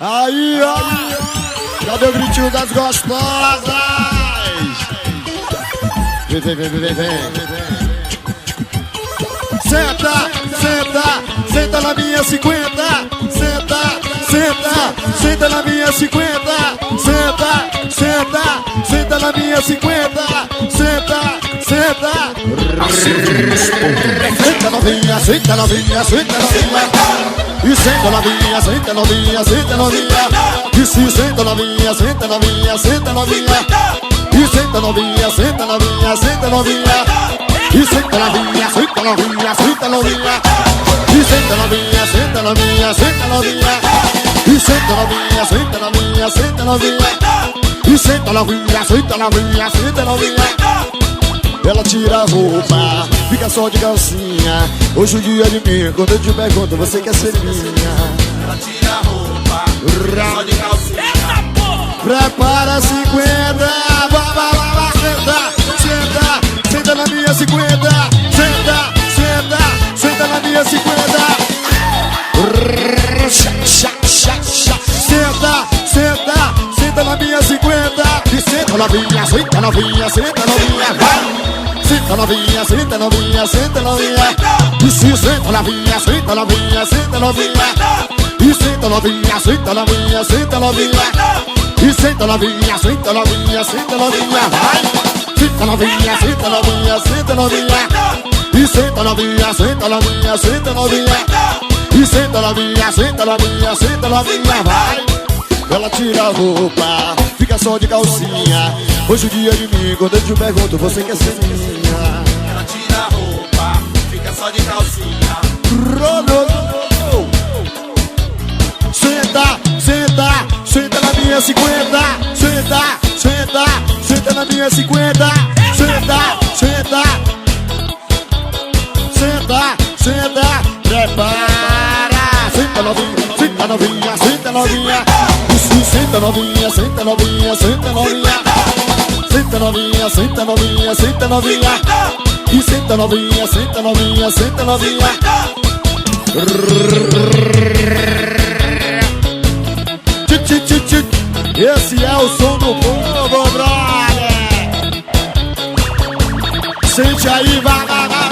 Aí, ó, cadê o gritinho das gostosas? Vem, vem, vem, vem, vem. Senta, senta, senta na minha 50. Senta, senta, senta na minha 50. Senta, senta, senta na minha 50. Senta, senta. Senta novinha, senta novinha, senta novinha. E senta novinha, senta novinha, senta novinha. E se senta novinha, senta novinha, senta novinha. E senta novinha, senta novinha, senta novinha. E senta novinha, senta novinha, senta novinha. E senta novinha, senta novinha, senta novinha. E senta novinha, senta novinha, senta novinha. E senta novinha, senta novinha, senta novinha. Ela tira a roupa, fica só de calcinha. Hoje o dia de mim, quando eu te pergunto, você quer ser minha. Ela tira a roupa, só de calcinha. Prepara 50, vai, senta, senta, senta na minha 50. Senta, senta, senta na minha 50. Senta, senta, senta na minha 50. E senta novinha, senta novinha, senta novinha, vai. Senta novinha, senta novinha, senta novinha. E se senta novinha, senta novinha, senta novinha. E senta novinha, senta novinha, senta novinha. E senta novinha, senta novinha, senta novinha, vai. Senta novinha, senta novinha, senta novinha. E senta novinha, senta novinha, senta novinha. E senta novinha, senta novinha, senta novinha, vai. Ela tira a roupa, fica só de calcinha. Hoje o dia de mim, quando eu te pergunto, você quer ser minha. Ela tira a roupa, fica só de calcinha. Senta, senta, senta na minha 50. Senta, senta, senta na minha 50. Senta, senta, senta, senta, prepara. Senta novinha, senta novinha, senta novinha. Isso, senta novinha, senta novinha, senta novinha. Senta novinha, senta novinha, senta novinha. E senta novinha, senta novinha, senta novinha. Esse é o som do povo, brother. Sente aí, vai.